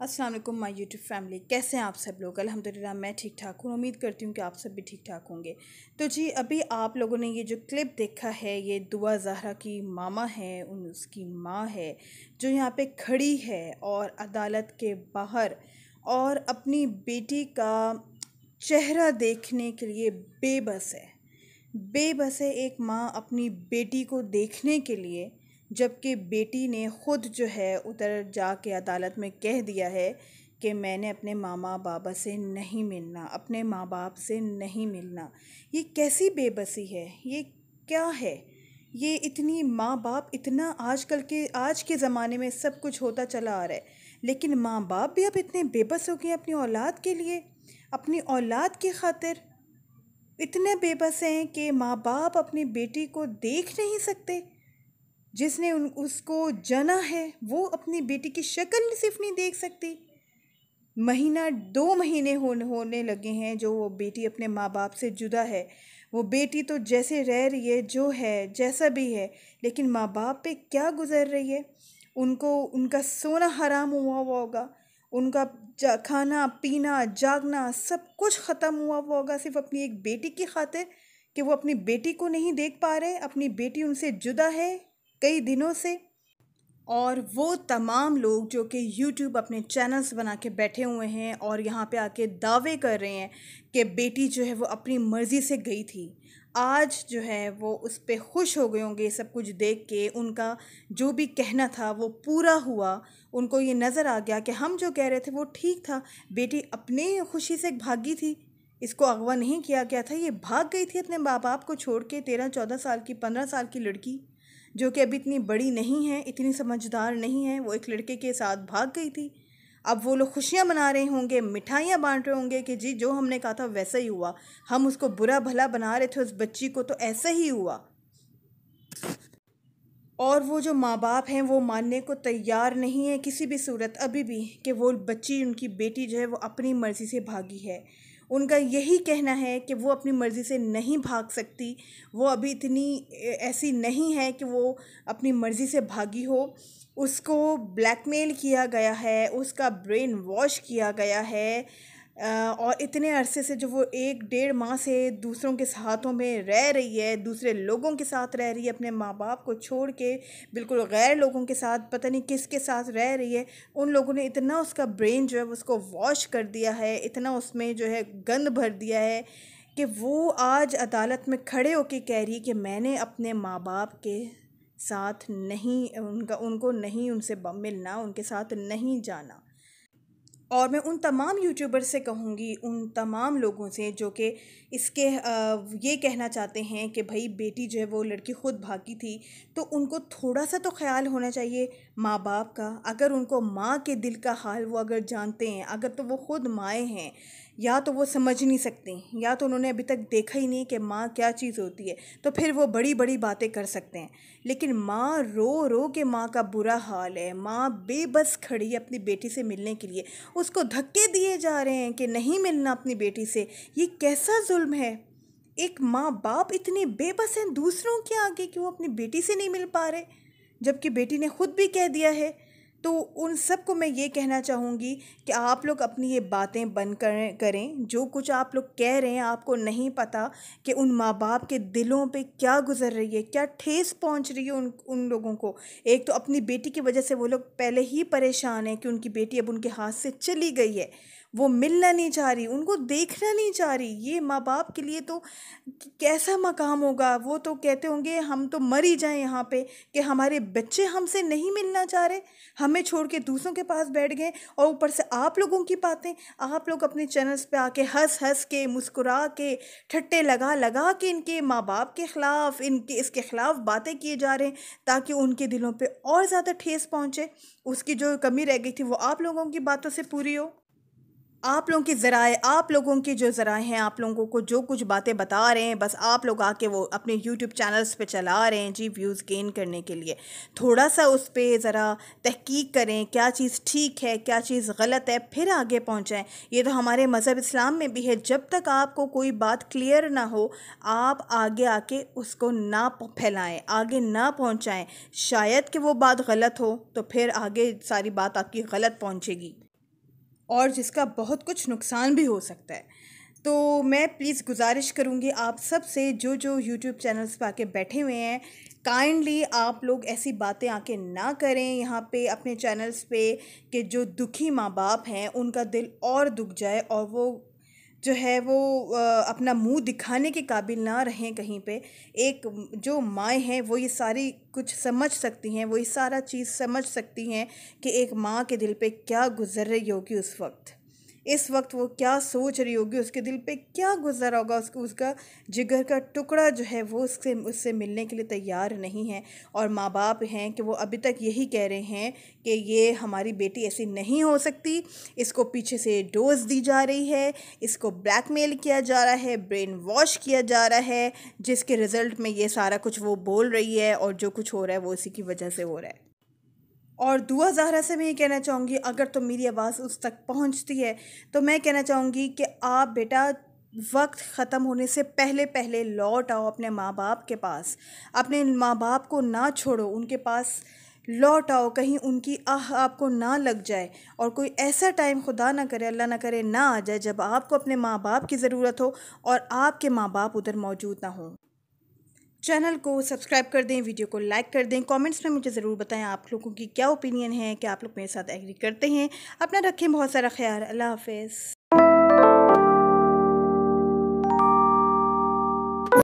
अस्सलाम वालेकुम my YouTube family, कैसे हैं आप सब लोग। अल्हम्दुलिल्लाह मैं ठीक ठाक हूँ। उम्मीद करती हूँ कि आप सब भी ठीक ठाक होंगे। तो जी अभी आप लोगों ने ये जो क्लिप देखा है, ये दुआ ज़हरा की मामा है, उसकी माँ है जो यहाँ पे खड़ी है और अदालत के बाहर और अपनी बेटी का चेहरा देखने के लिए बेबस है। बेबस है एक माँ अपनी बेटी को देखने के लिए, जबकि बेटी ने ख़ुद जो है उधर जाके अदालत में कह दिया है कि मैंने अपने मामा बाबा से नहीं मिलना, अपने माँ बाप से नहीं मिलना। ये कैसी बेबसी है, ये क्या है, ये इतनी माँ बाप इतना आज के ज़माने में सब कुछ होता चला आ रहा है, लेकिन माँ बाप भी अब इतने बेबस हो गए अपनी औलाद के लिए, अपनी औलाद की खातिर इतने बेबस हैं कि माँ बाप अपनी बेटी को देख नहीं सकते। जिसने उसको जना है वो अपनी बेटी की शक्ल सिर्फ नहीं देख सकती। महीना 2 महीने होने लगे हैं जो वो बेटी अपने माँ बाप से जुदा है। वो बेटी तो जैसे रह रही है, जो है जैसा भी है, लेकिन माँ बाप पे क्या गुजर रही है। उनको उनका सोना हराम हुआ होगा, उनका खाना पीना जागना सब कुछ ख़त्म हुआ होगा सिर्फ अपनी एक बेटी की खातिर, कि वो अपनी बेटी को नहीं देख पा रहे। अपनी बेटी उनसे जुदा है कई दिनों से। और वो तमाम लोग जो कि यूट्यूब अपने चैनल्स बना के बैठे हुए हैं और यहाँ पे आके दावे कर रहे हैं कि बेटी जो है वो अपनी मर्ज़ी से गई थी, आज जो है वो उस पर खुश हो गए होंगे। सब कुछ देख के उनका जो भी कहना था वो पूरा हुआ। उनको ये नज़र आ गया कि हम जो कह रहे थे वो ठीक था, बेटी अपनी खुशी से भागी थी, इसको अगवा नहीं किया गया था, ये भाग गई थी अपने माँ बाप को छोड़ के। 13-14 साल की 15 साल की लड़की जो कि अभी इतनी बड़ी नहीं है, इतनी समझदार नहीं है, वो एक लड़के के साथ भाग गई थी। अब वो लोग खुशियाँ मना रहे होंगे, मिठाइयाँ बांट रहे होंगे कि जी जो हमने कहा था वैसा ही हुआ, हम उसको बुरा भला बना रहे थे उस बच्ची को, तो ऐसा ही हुआ। और वो जो माँ बाप हैं वो मानने को तैयार नहीं है किसी भी सूरत अभी भी कि वो बच्ची, उनकी बेटी जो है वो अपनी मर्ज़ी से भागी है। उनका यही कहना है कि वो अपनी मर्ज़ी से नहीं भाग सकती, वो अभी इतनी ऐसी नहीं है कि वो अपनी मर्ज़ी से भागी हो। उसको ब्लैकमेल किया गया है, उसका ब्रेन वॉश किया गया है। और इतने अरसे से जो वो 1-1.5 माह से दूसरों के हाथों में रह रही है, दूसरे लोगों के साथ रह रही है, अपने माँ बाप को छोड़ के बिल्कुल गैर लोगों के साथ, पता नहीं किसके साथ रह रही है। उन लोगों ने इतना उसका ब्रेन जो है उसको वॉश कर दिया है, इतना उसमें जो है गंद भर दिया है कि वो आज अदालत में खड़े होकर कह रही है कि मैंने अपने माँ बाप के साथ नहीं, उनको नहीं उनसे मिलना, उनके साथ नहीं जाना। और मैं उन तमाम यूट्यूबर से कहूँगी, उन तमाम लोगों से जो कि इसके ये कहना चाहते हैं कि भाई बेटी जो है वो लड़की ख़ुद भागी थी, तो उनको थोड़ा सा तो ख्याल होना चाहिए माँ बाप का। अगर उनको माँ के दिल का हाल वो अगर जानते हैं, अगर तो वो ख़ुद माएँ हैं, या तो वो समझ नहीं सकते, या तो उन्होंने अभी तक देखा ही नहीं कि माँ क्या चीज़ होती है, तो फिर वो बड़ी बड़ी बातें कर सकते हैं। लेकिन माँ रो रो के माँ का बुरा हाल है, माँ बेबस खड़ी है अपनी बेटी से मिलने के लिए, उसको धक्के दिए जा रहे हैं कि नहीं मिलना अपनी बेटी से। ये कैसा जुल्म है। एक माँ बाप इतने बेबस हैं दूसरों के आगे कि वो अपनी बेटी से नहीं मिल पा रहे, जबकि बेटी ने खुद भी कह दिया है। तो उन सब को मैं ये कहना चाहूँगी कि आप लोग अपनी ये बातें बंद करें। जो कुछ आप लोग कह रहे हैं, आपको नहीं पता कि उन माँ बाप के दिलों पे क्या गुजर रही है, क्या ठेस पहुँच रही है उन लोगों को। एक तो अपनी बेटी की वजह से वो लोग पहले ही परेशान हैं कि उनकी बेटी अब उनके हाथ से चली गई है, वो मिलना नहीं चाह रही, उनको देखना नहीं चाह रही। ये माँ बाप के लिए तो कैसा मकाम होगा। वो तो कहते होंगे हम तो मर ही जाएं यहाँ पे कि हमारे बच्चे हमसे नहीं मिलना चाह रहे, हमें छोड़ के दूसरों के पास बैठ गए। और ऊपर से आप लोगों की बातें, आप लोग अपने चैनल्स पे आके हंस हंस के, मुस्कुरा के, ठट्टे लगा लगा के इनके माँ बाप के ख़िलाफ़, इसके ख़िलाफ़ बातें किए जा रहे हैं ताकि उनके दिलों पे और ज़्यादा ठेस पहुँचे। उसकी जो कमी रह गई थी वो आप लोगों की बातों से पूरी हो। आप लोगों की ज़राए, आप लोगों की जो ज़राए हैं, आप लोगों को जो कुछ बातें बता रहे हैं, बस आप लोग आके वो अपने यूट्यूब चैनल्स पे चला रहे हैं जी व्यूज़ गेन करने के लिए। थोड़ा सा उस पे ज़रा तहकीक करें, क्या चीज़ ठीक है, क्या चीज़ गलत है, फिर आगे पहुंचाएं। ये तो हमारे मज़हब इस्लाम में भी है, जब तक आपको कोई बात क्लियर ना हो आप आगे आके उसको ना फैलाएँ, आगे ना पहुँचाएँ। शायद कि वो बात गलत हो तो फिर आगे सारी बात आपकी गलत पहुँचेगी। और जिसका बहुत कुछ नुकसान भी हो सकता है। तो मैं प्लीज़ गुजारिश करूँगी आप सब से, जो यूट्यूब चैनल्स पे आके बैठे हुए हैं, काइंडली आप लोग ऐसी बातें आके ना करें यहाँ पे अपने चैनल्स पे, कि जो दुखी माँ बाप हैं उनका दिल और दुख जाए और वो जो है वो अपना मुंह दिखाने के काबिल ना रहें कहीं पे। एक जो माएँ हैं वो ये सारी कुछ समझ सकती हैं, वो ये सारा चीज़ समझ सकती हैं कि एक माँ के दिल पे क्या गुजर रही होगी इस वक्त वो क्या सोच रही होगी, उसके दिल पे क्या गुजर होगा, उसका जिगर का टुकड़ा जो है वो उससे मिलने के लिए तैयार नहीं है। और माँ बाप हैं कि वो अभी तक यही कह रहे हैं कि ये हमारी बेटी ऐसी नहीं हो सकती, इसको पीछे से डोज दी जा रही है, इसको ब्लैकमेल किया जा रहा है, ब्रेन वॉश किया जा रहा है, जिसके रिज़ल्ट में ये सारा कुछ वो बोल रही है और जो कुछ हो रहा है वो इसी की वजह से हो रहा है। और दुआ ज़हरा से मैं ये कहना चाहूँगी, अगर तो मेरी आवाज़ उस तक पहुँचती है तो मैं कहना चाहूँगी कि आप बेटा वक्त ख़त्म होने से पहले पहले लौट आओ अपने माँ बाप के पास। अपने माँ बाप को ना छोड़ो, उनके पास लौट आओ, कहीं उनकी आह आपको ना लग जाए और कोई ऐसा टाइम खुदा ना करे, अल्लाह ना करे, ना आ जाए जब आपको अपने माँ बाप की ज़रूरत हो और आपके माँ बाप उधर मौजूद ना हो। चैनल को सब्सक्राइब कर दें, वीडियो को लाइक कर दें, कमेंट्स में मुझे ज़रूर बताएं आप लोगों की क्या ओपिनियन है, कि आप लोग मेरे साथ एग्री करते हैं। अपना रखें बहुत सारा ख्याल। अल्लाह हाफ़िज़।